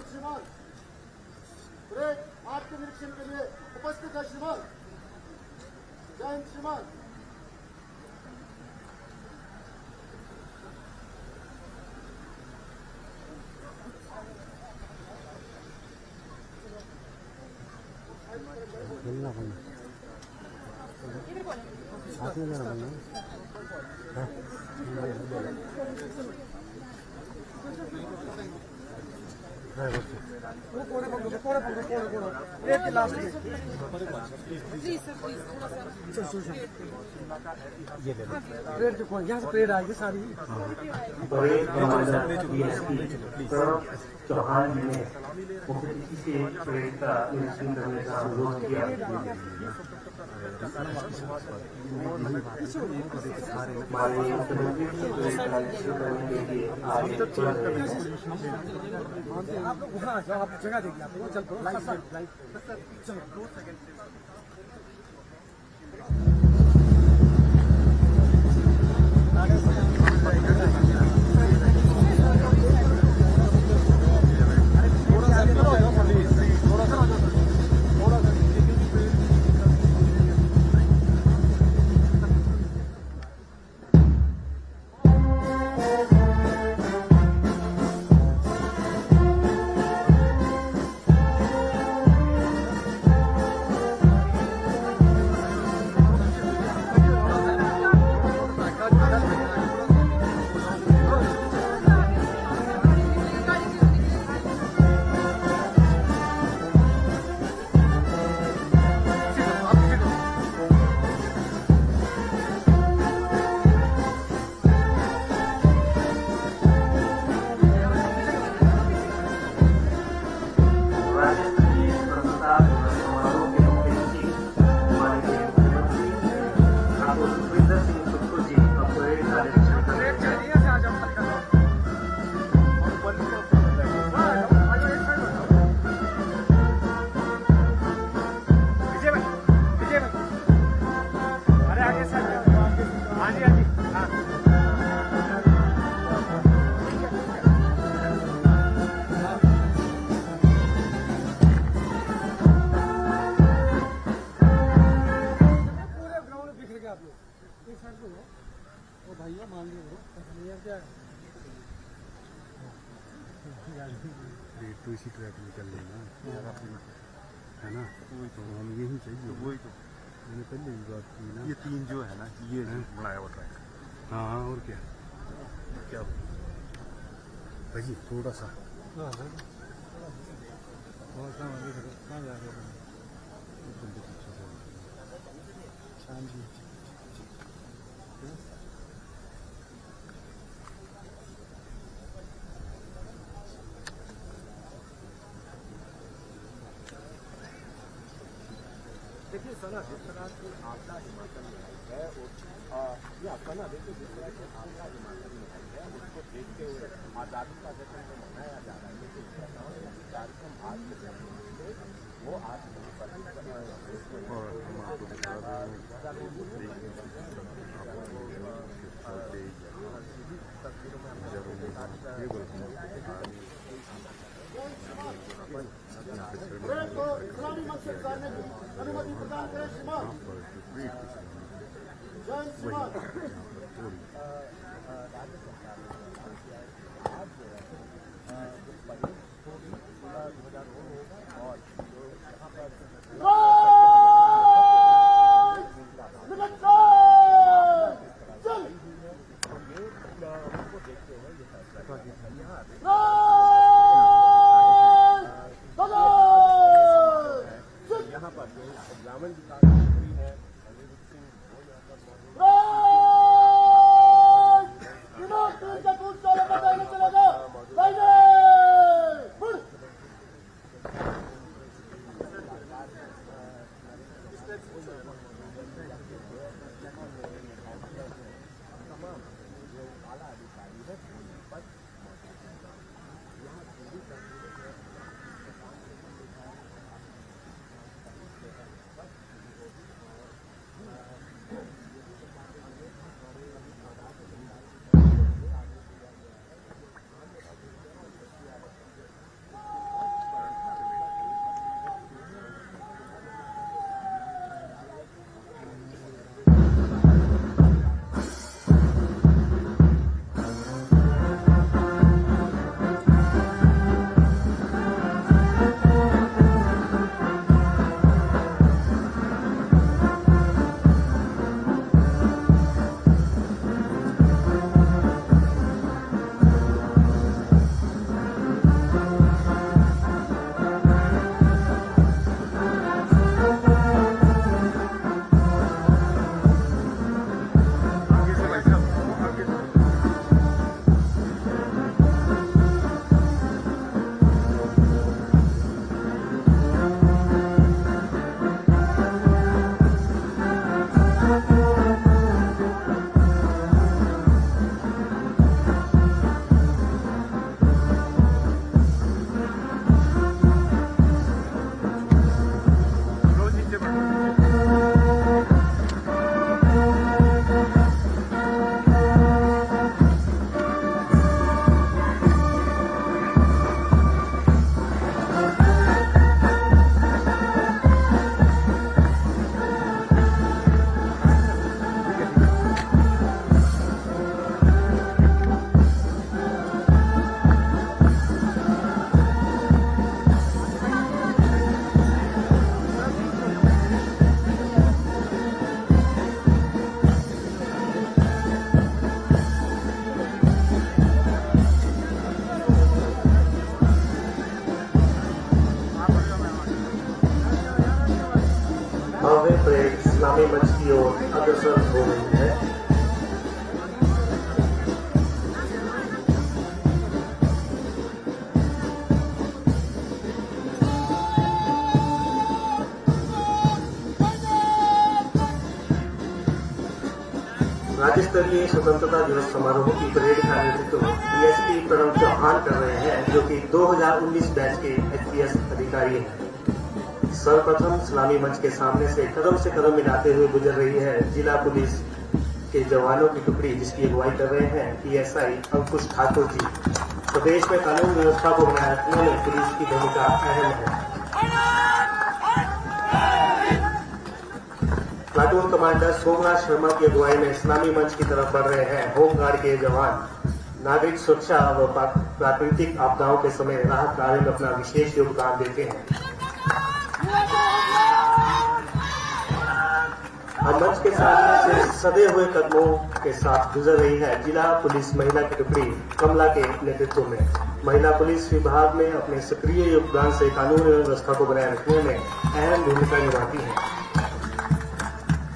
श्रीमान ब्रेक आपके निरीक्षण के लिए उपस्थित है श्रीमान। जय हिंद श्रीमान। यहाँ से परेड आएगी सारी। चौहान जी ने से परेड का निरीक्षण करने का अनुरोध किया। माननीय मुख्यमंत्री आप लोग वहाँ आ जाओ, आप जगह देखिए, आप लोग चल पड़ो लाइव चलो। तो इसी ट्रैक में चल लेना है ना, तो हम यही चाहिए। वही तो मैंने पहले भी बात की ना, ये तीन जो है ना, ये बनाया हुआ ट्रैक। हाँ और क्या क्या भाई थोड़ा सा कहाँ जा रहे हैं देखिए सना, जिस तरह की आपदा हिमाचल में आई है और ये आपका ना देखिए जिस तरह की आपदा हिमाचल में आई है उसको देखते हुए आज़ादी का जश्न तो मनाया जा रहा है, लेकिन कार्यक्रम आज के थे वो आज नहीं पर मंच की ओर अग्रसर हो रही है। राज्य स्तरीय स्वतंत्रता दिवस समारोह की परेड का नेतृत्व डीएसपी प्रणव चौहान कर रहे हैं, जो कि 2019 बैच के एचपीएस अधिकारी हैं। सर्वप्रथम सलामी मंच के सामने से कदम मिलाते हुए गुजर रही है जिला पुलिस के जवानों की टुकड़ी, जिसकी अगुवाई कर रहे हैं पीएसआई अंकुश ठाकुर जी। प्रदेश में कानून व्यवस्था को बनाए रखने में पुलिस की भूमिका अहम है। प्लाटून कमांडर सोमनाथ शर्मा की अगुवाई में सलामी मंच की तरफ बढ़ रहे हैं होमगार्ड के जवान। नागरिक सुरक्षा व प्राकृतिक आपदाओं के समय राहत कार्य में अपना विशेष योगदान देते हैं। अब मंच के सामने से सदे हुए कदमों के साथ गुजर रही है जिला पुलिस महिला की टुकड़ी कमला के नेतृत्व में। महिला पुलिस विभाग में अपने सक्रिय योगदान से कानून एवं व्यवस्था को बनाए रखने में अहम भूमिका निभाती है।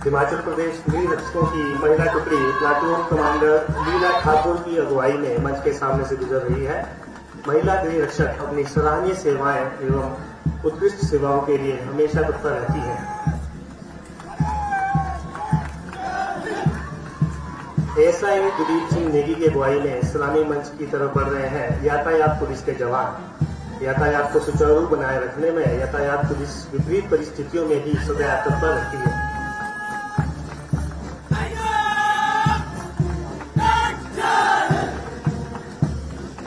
हिमाचल प्रदेश गृह रक्षकों की महिला टुकड़ी प्लाटून कमांडर लीला ठाकुर की अगुवाई में मंच के सामने से गुजर रही है। महिला गृह रक्षक अपनी सराहनीय सेवाएं एवं उत्कृष्ट सेवाओं के लिए हमेशा तत्पर रहती है। एएसआई गुरदीप सिंह नेगी की अगुवाई में सलामी मंच की तरफ बढ़ रहे हैं यातायात पुलिस के जवान। यातायात को सुचारू बनाए रखने में यातायात पुलिस विपरीत परिस्थितियों में भी सदैव तत्पर रहती है।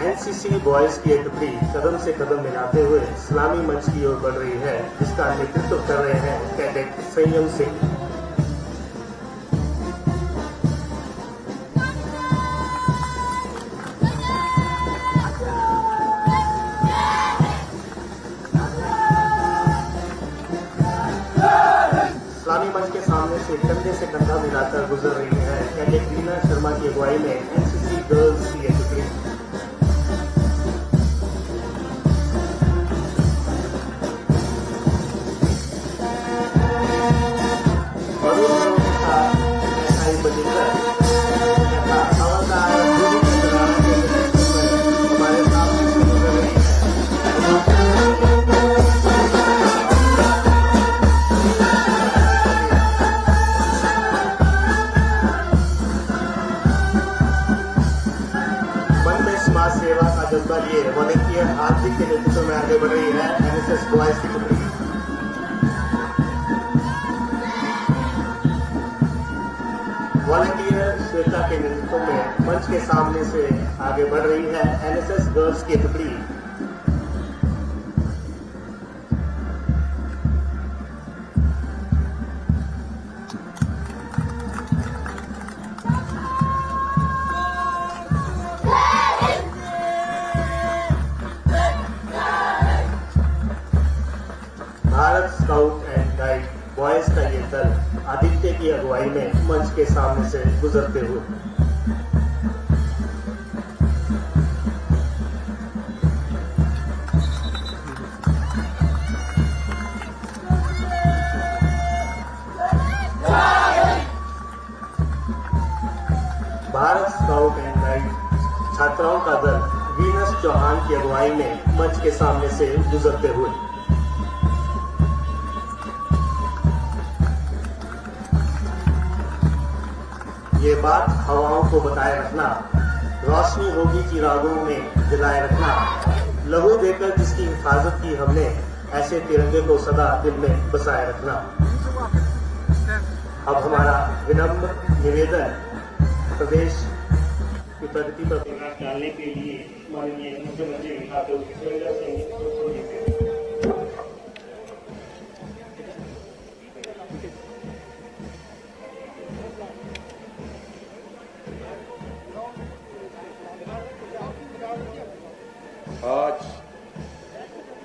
एनसीसी बॉयज की एक टुकड़ी कदम से कदम मिलाते हुए सलामी मंच की ओर बढ़ रही है, जिसका नेतृत्व कर रहे हैं कैडेट संयम सिंह। सलामी मंच के सामने से कंधे से कंधा मिलाकर गुजर रही है कैडेट रीना शर्मा की अगुवाई में एनसीसी गर्ल्स की एक टुकड़ी। सेवा का जज्बा लिए वॉलंटियर हार्दिक के नेतृत्व में आगे बढ़ रही है एनएसएस बॉयज की टुकड़ी। वॉलंटियर श्वेता के नेतृत्व में मंच के सामने से आगे बढ़ रही है एनएसएस गर्ल्स की टुकड़ी। Bharat scout and guide boys का ये दल आदित्य की अगुवाई में मंच के सामने से गुजरते हुए भारत स्काउट एंड गाइड छात्राओं का दल वीनस चौहान की अगुवाई में मंच के सामने से गुजरते हुए ये बात हवाओं को बताए रखना, रोशनी होगी चिरागों में जलाए रखना, लहू देकर जिसकी हिफाजत की हमने, ऐसे तिरंगे को सदा दिल में बसाए रखना। अब हमारा विनम्र निवेदन प्रदेश की प्रगति पर प्रकाश डालने के लिए माननीय मुख्यमंत्री ठाकुर सुरेंद्र सिंह को देते हैं। आज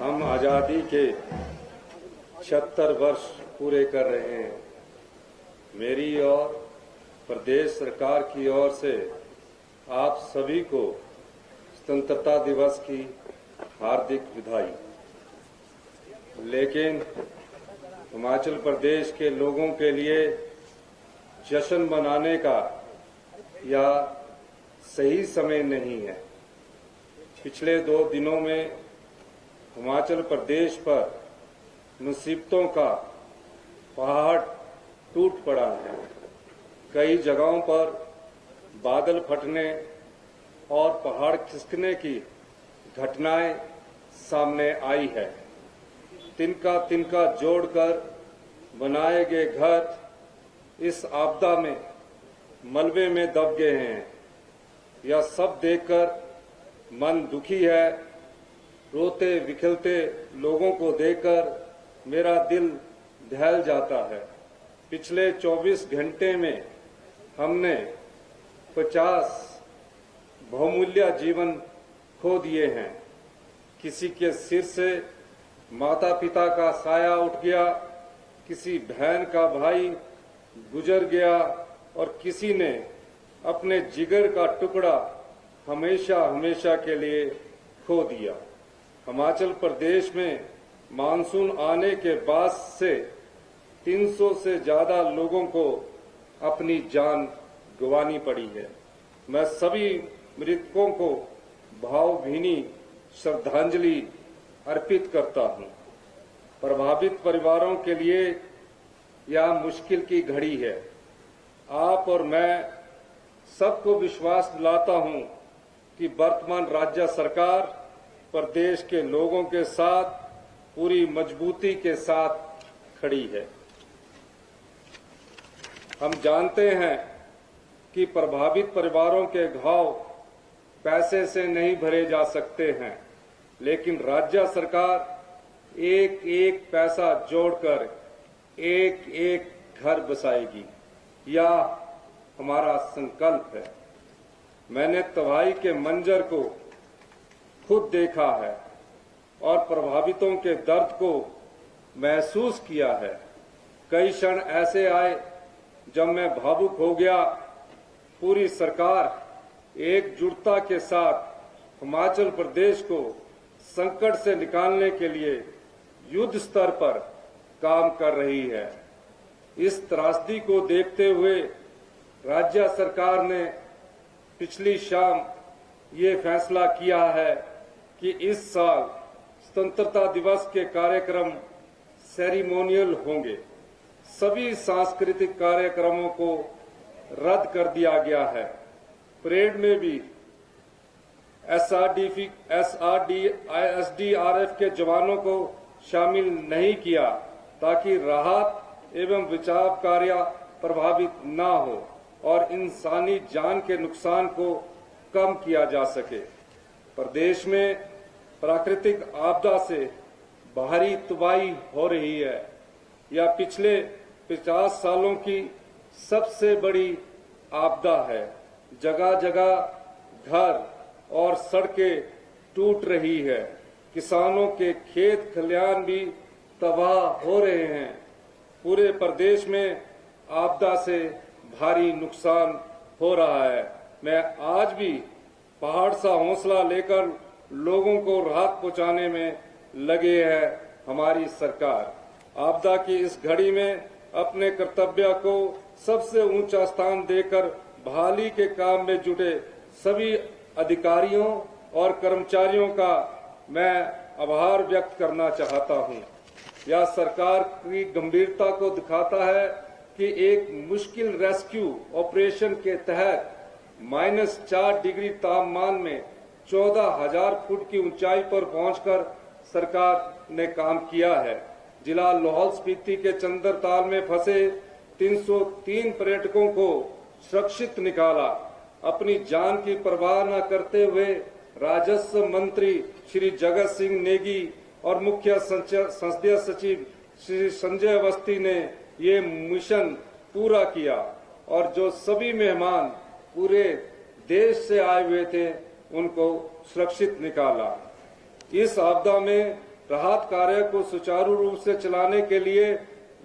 हम आज़ादी के 76 वर्ष पूरे कर रहे हैं। मेरी और प्रदेश सरकार की ओर से आप सभी को स्वतंत्रता दिवस की हार्दिक बधाई। लेकिन हिमाचल प्रदेश के लोगों के लिए जश्न मनाने का या सही समय नहीं है। पिछले 2 दिनों में हिमाचल प्रदेश पर मुसीबतों का पहाड़ टूट पड़ा है। कई जगहों पर बादल फटने और पहाड़ खिसकने की घटनाएं सामने आई है। तिनका तिनका जोड़कर बनाए गए घर इस आपदा में मलबे में दब गए हैं। यह सब देखकर मन दुखी है। रोते विखलते लोगों को देखकर मेरा दिल दहल जाता है। पिछले 24 घंटे में हमने 50 बहुमूल्य जीवन खो दिए हैं। किसी के सिर से माता पिता का साया उठ गया, किसी बहन का भाई गुजर गया और किसी ने अपने जिगर का टुकड़ा हमेशा हमेशा के लिए खो दिया। हिमाचल प्रदेश में मानसून आने के बाद से 300 से ज्यादा लोगों को अपनी जान गंवानी पड़ी है। मैं सभी मृतकों को भावभीनी श्रद्धांजलि अर्पित करता हूं। प्रभावित परिवारों के लिए यह मुश्किल की घड़ी है। आप और मैं सबको विश्वास दिलाता हूं कि वर्तमान राज्य सरकार प्रदेश के लोगों के साथ पूरी मजबूती के साथ खड़ी है। हम जानते हैं कि प्रभावित परिवारों के घाव पैसे से नहीं भरे जा सकते हैं, लेकिन राज्य सरकार एक एक पैसा जोड़कर एक एक घर बसाएगी। यह हमारा संकल्प है। मैंने तबाही के मंजर को खुद देखा है और प्रभावितों के दर्द को महसूस किया है। कई क्षण ऐसे आए जब मैं भावुक हो गया। पूरी सरकार एकजुटता के साथ हिमाचल प्रदेश को संकट से निकालने के लिए युद्ध स्तर पर काम कर रही है। इस त्रासदी को देखते हुए राज्य सरकार ने पिछली शाम ये फैसला किया है कि इस साल स्वतंत्रता दिवस के कार्यक्रम सेरेमोनियल होंगे। सभी सांस्कृतिक कार्यक्रमों को रद्द कर दिया गया है। परेड में भी एसडीआरएफ के जवानों को शामिल नहीं किया ताकि राहत एवं बचाव कार्य प्रभावित न हो और इंसानी जान के नुकसान को कम किया जा सके। प्रदेश में प्राकृतिक आपदा से भारी तबाही हो रही है। यह पिछले 50 सालों की सबसे बड़ी आपदा है। जगह जगह घर और सड़कें टूट रही है। किसानों के खेत खलिहान भी तबाह हो रहे हैं। पूरे प्रदेश में आपदा से भारी नुकसान हो रहा है। मैं आज भी पहाड़ सा हौसला लेकर लोगों को राहत पहुंचाने में लगे है हमारी सरकार। आपदा की इस घड़ी में अपने कर्तव्य को सबसे ऊंचा स्थान देकर बहाली के काम में जुटे सभी अधिकारियों और कर्मचारियों का मैं आभार व्यक्त करना चाहता हूं। यह सरकार की गंभीरता को दिखाता है कि एक मुश्किल रेस्क्यू ऑपरेशन के तहत -4 डिग्री तापमान में 14,000 फुट की ऊंचाई पर पहुंचकर सरकार ने काम किया है। जिला लाहौल स्पीति के चंद्रताल में फंसे 303 पर्यटकों को सुरक्षित निकाला। अपनी जान की परवाह न करते हुए राजस्व मंत्री श्री जगत सिंह नेगी और मुख्य संसदीय सचिव श्री संजय अवस्थी ने ये मिशन पूरा किया और जो सभी मेहमान पूरे देश से आए हुए थे उनको सुरक्षित निकाला। इस आपदा में राहत कार्य को सुचारू रूप से चलाने के लिए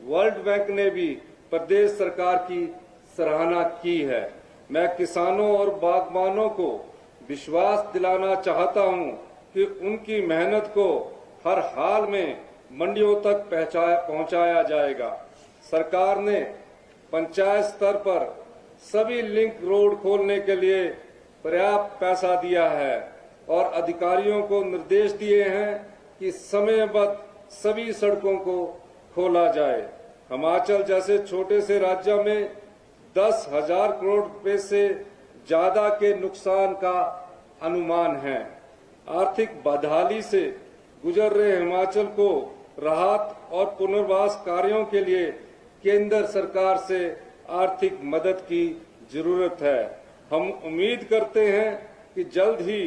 वर्ल्ड बैंक ने भी प्रदेश सरकार की सराहना की है। मैं किसानों और बागबानों को विश्वास दिलाना चाहता हूं कि उनकी मेहनत को हर हाल में मंडियों तक पहुंचाया जाएगा। सरकार ने पंचायत स्तर पर सभी लिंक रोड खोलने के लिए पर्याप्त पैसा दिया है और अधिकारियों को निर्देश दिए हैं कि समयबद्ध सभी सड़कों को खोला जाए। हिमाचल जैसे छोटे से राज्य में 10,000 करोड़ रुपए से ज्यादा के नुकसान का अनुमान है। आर्थिक बदहाली से गुजर रहे हिमाचल को राहत और पुनर्वास कार्यों के लिए केंद्र सरकार से आर्थिक मदद की जरूरत है। हम उम्मीद करते हैं कि जल्द ही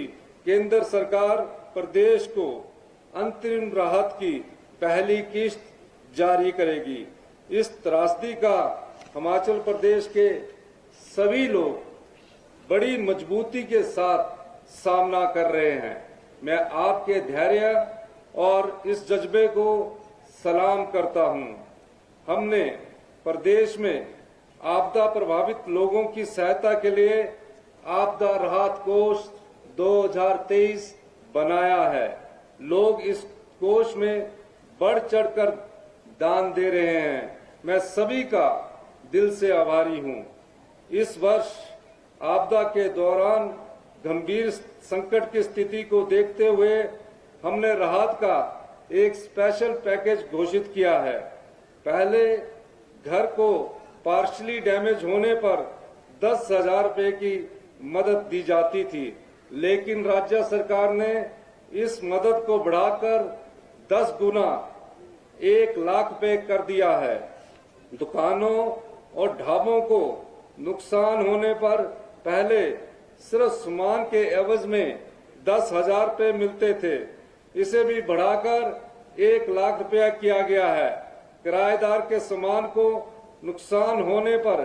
केंद्र सरकार प्रदेश को अंतरिम राहत की पहली किस्त जारी करेगी। इस त्रासदी का हिमाचल प्रदेश के सभी लोग बड़ी मजबूती के साथ सामना कर रहे हैं। मैं आपके धैर्य और इस जज्बे को सलाम करता हूं। हमने प्रदेश में आपदा प्रभावित लोगों की सहायता के लिए आपदा राहत कोष 2023 बनाया है। लोग इस कोष में बढ़ चढ़कर दान दे रहे हैं। मैं सभी का दिल से आभारी हूं। इस वर्ष आपदा के दौरान गंभीर संकट की स्थिति को देखते हुए हमने राहत का एक स्पेशल पैकेज घोषित किया है। पहले घर को पार्शली डैमेज होने पर 10,000 रुपए की मदद दी जाती थी, लेकिन राज्य सरकार ने इस मदद को बढ़ाकर 10 गुना 1 लाख रुपए कर दिया है। दुकानों और ढाबों को नुकसान होने पर पहले सिर्फ सामान के एवज में 10,000 रुपए मिलते थे, इसे भी बढ़ाकर 1 लाख रुपया किया गया है। किराएदार के सामान को नुकसान होने पर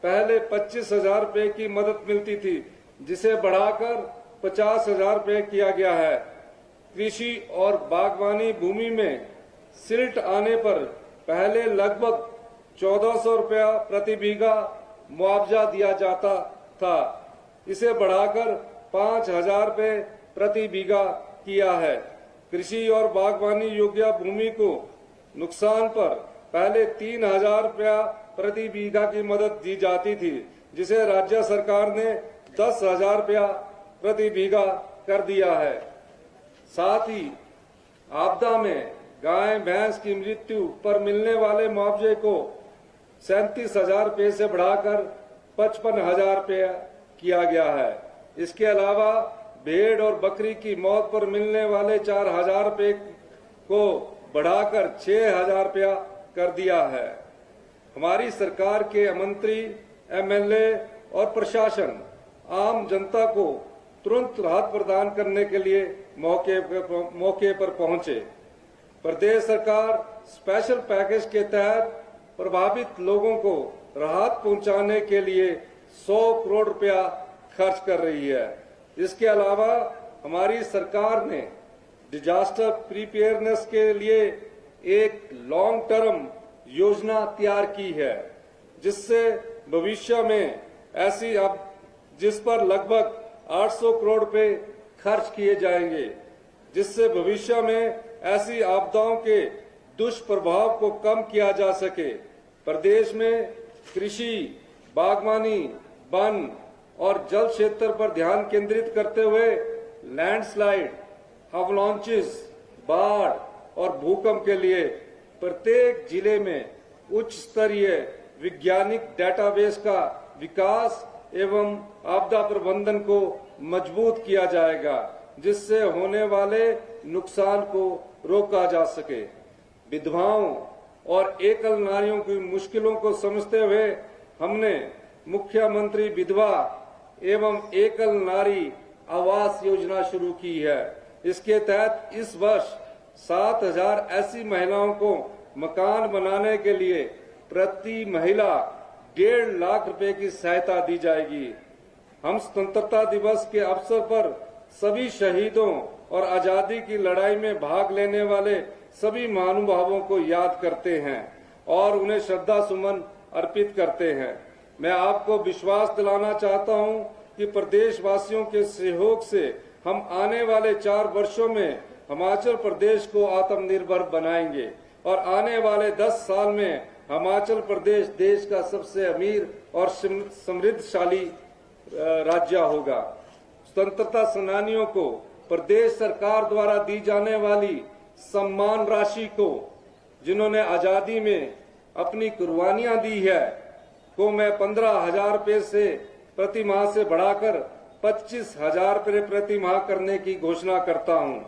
पहले 25,000 रुपए की मदद मिलती थी, जिसे बढ़ाकर 50,000 रुपए किया गया है। कृषि और बागवानी भूमि में सिल्ट आने पर पहले लगभग 1,400 रुपया प्रति बीघा मुआवजा दिया जाता था, इसे बढ़ाकर 5,000 रुपए प्रति बीघा किया है। कृषि और बागवानी योग्य भूमि को नुकसान पर पहले 3,000 रुपया प्रति बीघा की मदद दी जाती थी, जिसे राज्य सरकार ने 10,000 रुपया प्रति बीघा कर दिया है। साथ ही आपदा में गाय भैंस की मृत्यु पर मिलने वाले मुआवजे को 37,000 रुपये से बढ़ाकर 55,000 रुपये किया गया है। इसके अलावा भेड़ और बकरी की मौत पर मिलने वाले 4,000 रुपये को बढ़ाकर 6,000 रुपया कर दिया है। हमारी सरकार के मंत्री, एमएलए और प्रशासन आम जनता को तुरंत राहत प्रदान करने के लिए मौके पर पहुंचे। प्रदेश सरकार स्पेशल पैकेज के तहत प्रभावित लोगों को राहत पहुंचाने के लिए 100 करोड़ रुपया खर्च कर रही है। इसके अलावा हमारी सरकार ने डिजास्टर प्रिपेयरनेस के लिए एक लॉन्ग टर्म योजना तैयार की है, जिससे भविष्य में जिस पर लगभग 800 करोड़ रुपए खर्च किए जाएंगे, जिससे भविष्य में ऐसी आपदाओं के दुष्प्रभाव को कम किया जा सके। प्रदेश में कृषि, बागवानी, वन और जल क्षेत्र पर ध्यान केंद्रित करते हुए लैंडस्लाइड, अवलांचेस, बाढ़ और भूकंप के लिए प्रत्येक जिले में उच्च स्तरीय वैज्ञानिक डेटाबेस का विकास एवं आपदा प्रबंधन को मजबूत किया जाएगा, जिससे होने वाले नुकसान को रोका जा सके। विधवाओं और एकल नारियों की मुश्किलों को समझते हुए हमने मुख्यमंत्री विधवा एवं एकल नारी आवास योजना शुरू की है। इसके तहत इस वर्ष 7,000 ऐसी महिलाओं को मकान बनाने के लिए प्रति महिला 1.5 लाख रुपए की सहायता दी जाएगी। हम स्वतंत्रता दिवस के अवसर पर सभी शहीदों और आजादी की लड़ाई में भाग लेने वाले सभी महानुभावों को याद करते हैं और उन्हें श्रद्धा सुमन अर्पित करते हैं। मैं आपको विश्वास दिलाना चाहता हूं कि प्रदेशवासियों के सहयोग से हम आने वाले 4 वर्षों में हिमाचल प्रदेश को आत्मनिर्भर बनाएंगे और आने वाले 10 साल में हिमाचल प्रदेश देश का सबसे अमीर और समृद्धशाली राज्य होगा। स्वतंत्रता सेनानियों को प्रदेश सरकार द्वारा दी जाने वाली सम्मान राशि को, जिन्होंने आजादी में अपनी कुर्बानियां दी है, को मैं 15,000 रुपये से प्रति माह से बढ़ाकर 25,000 रुपये प्रति माह करने की घोषणा करता हूं।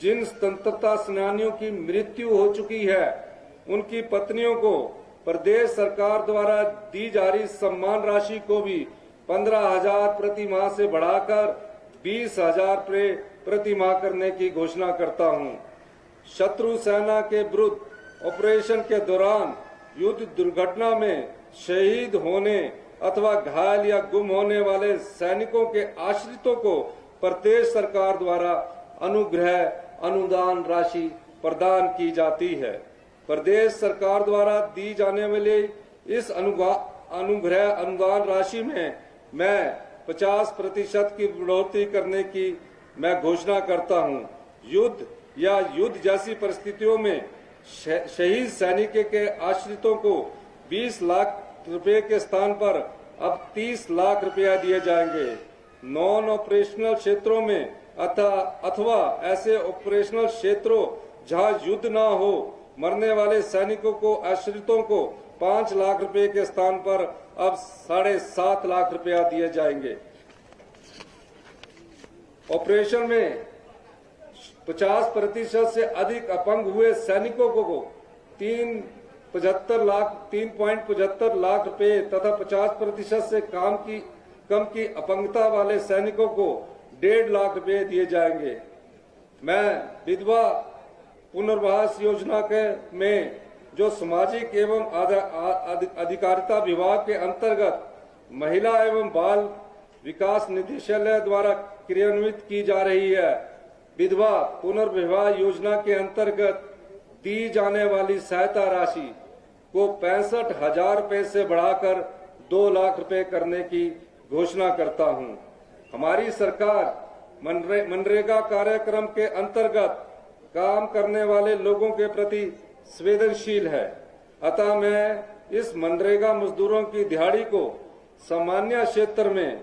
जिन स्वतंत्रता सेनानियों की मृत्यु हो चुकी है, उनकी पत्नियों को प्रदेश सरकार द्वारा दी जा रही सम्मान राशि को भी 15,000 प्रति माह से बढ़ाकर 20,000 रुपये प्रति माह करने की घोषणा करता हूं। शत्रु सेना के विरुद्ध ऑपरेशन के दौरान युद्ध दुर्घटना में शहीद होने अथवा घायल या गुम होने वाले सैनिकों के आश्रितों को प्रदेश सरकार द्वारा अनुग्रह अनुदान राशि प्रदान की जाती है। प्रदेश सरकार द्वारा दी जाने वाली इस अनुग्रह अनुदान राशि में मैं 50% की बढ़ोतरी करने की मैं घोषणा करता हूं। युद्ध या युद्ध जैसी परिस्थितियों में शहीद सैनिक के आश्रितों को 20 लाख रुपए के स्थान पर अब 30 लाख रुपया दिए जाएंगे। नॉन ऑपरेशनल क्षेत्रों में अथवा ऐसे ऑपरेशनल क्षेत्रों जहां युद्ध न हो मरने वाले सैनिकों को आश्रितों को 5 लाख रुपए के स्थान पर अब 7.5 लाख रुपया दिए जाएंगे। ऑपरेशन में 50% से अधिक अपंग हुए सैनिकों को 3.75 लाख रुपए तथा 50% से कम की अपंगता वाले सैनिकों को 1.5 लाख रुपए दिए जाएंगे। मैं विधवा पुनर्वास योजना में जो सामाजिक एवं अधिकारिता विभाग के अंतर्गत महिला एवं बाल विकास निदेशालय द्वारा क्रियान्वित की जा रही है, विधवा पुनर्विवाह योजना के अंतर्गत दी जाने वाली सहायता राशि को 65,000 रुपए से बढ़ाकर 2 लाख रुपए करने की घोषणा करता हूं। हमारी सरकार मनरेगा कार्यक्रम के अंतर्गत काम करने वाले लोगों के प्रति संवेदनशील है, अतः मैं इस मनरेगा मजदूरों की दिहाड़ी को सामान्य क्षेत्र में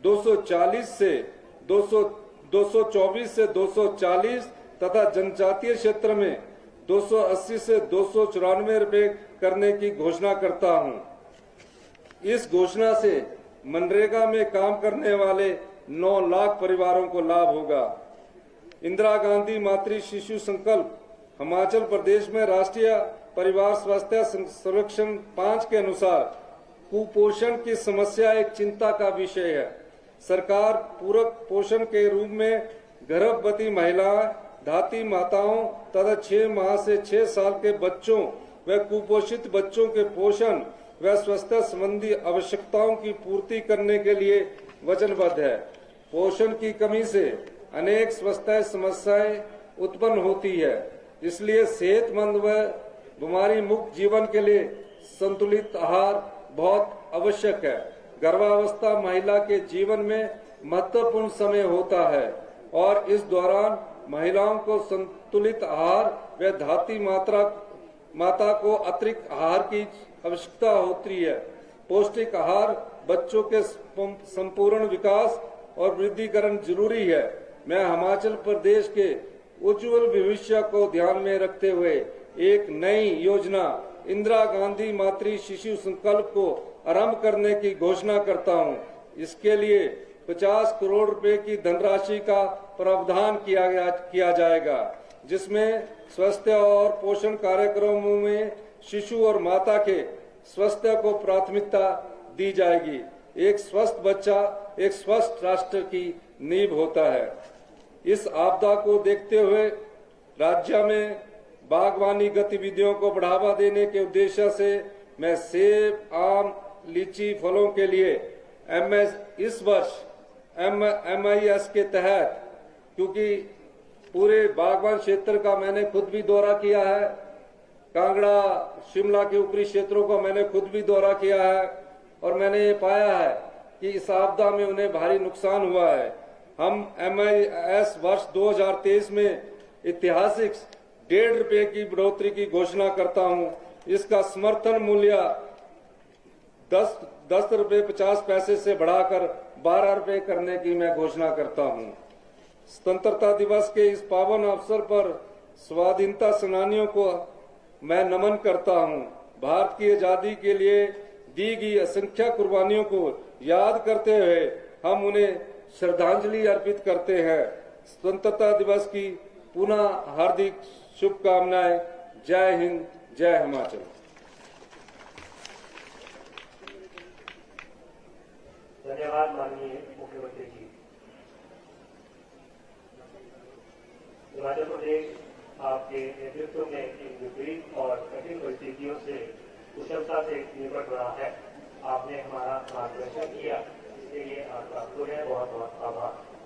224 से 240 तथा जनजातीय क्षेत्र में 280 से 294 रुपए करने की घोषणा करता हूं। इस घोषणा से मनरेगा में काम करने वाले 9 लाख परिवारों को लाभ होगा। इंदिरा गांधी मातृ शिशु संकल्प हिमाचल प्रदेश में राष्ट्रीय परिवार स्वास्थ्य सर्वेक्षण 5 के अनुसार कुपोषण की समस्या एक चिंता का विषय है। सरकार पूरक पोषण के रूप में गर्भवती महिलाएं, धात्री माताओं तथा 6 माह से 6 साल के बच्चों व कुपोषित बच्चों के पोषण व स्वास्थ्य संबंधी आवश्यकताओं की पूर्ति करने के लिए वचनबद्ध है। पोषण की कमी से अनेक स्वास्थ्य समस्याएं उत्पन्न होती है, इसलिए सेहतमंद व बीमारी मुक्त जीवन के लिए संतुलित आहार बहुत आवश्यक है। गर्भावस्था महिला के जीवन में महत्वपूर्ण समय होता है और इस दौरान महिलाओं को संतुलित आहार व धात्री माता को अतिरिक्त आहार की आवश्यकता होती है। पौष्टिक आहार बच्चों के संपूर्ण विकास और वृद्धिकरण जरूरी है। मैं हिमाचल प्रदेश के उज्जवल भविष्य को ध्यान में रखते हुए एक नई योजना इंदिरा गांधी मातृ शिशु संकल्प को आरंभ करने की घोषणा करता हूं। इसके लिए 50 करोड़ रुपए की धनराशि का प्रावधान किया जाएगा, जिसमें स्वास्थ्य और पोषण कार्यक्रमों में शिशु और माता के स्वास्थ्य को प्राथमिकता दी जाएगी। एक स्वस्थ बच्चा एक स्वस्थ राष्ट्र की नींव होता है। इस आपदा को देखते हुए राज्य में बागवानी गतिविधियों को बढ़ावा देने के उद्देश्य से मैं सेब, आम, लीची फलों के लिए इस वर्ष MIS के तहत, क्योंकि पूरे बागवान क्षेत्र का मैंने खुद भी दौरा किया है, कांगड़ा शिमला के ऊपरी क्षेत्रों का मैंने खुद भी दौरा किया है और मैंने ये पाया है कि इस आपदा में उन्हें भारी नुकसान हुआ है। हम MIS वर्ष 2023 में ऐतिहासिक 1.5 रुपए की बढ़ोतरी की घोषणा करता हूं। इसका समर्थन मूल्य 10 रुपये 50 पैसे से बढ़ाकर 12 रुपये करने की मैं घोषणा करता हूं। स्वतंत्रता दिवस के इस पावन अवसर पर स्वाधीनता सेनानियों को मैं नमन करता हूं। भारत की आजादी के लिए दी गई असंख्य कुर्बानियों को याद करते हुए हम उन्हें श्रद्धांजलि अर्पित करते हैं। स्वतंत्रता दिवस की पुनः हार्दिक शुभकामनाएं। जय हिंद, जय हिमाचल। धन्यवाद माननीय मुख्यमंत्री जी। हिमाचल प्रदेश आपके नेतृत्व में इन विपरीत और कठिन परिस्थितियों से कुशलता से निपट रहा है। आपने हमारा मार्गदर्शन किया, इसके लिए आपका पुनः बहुत बहुत आभार।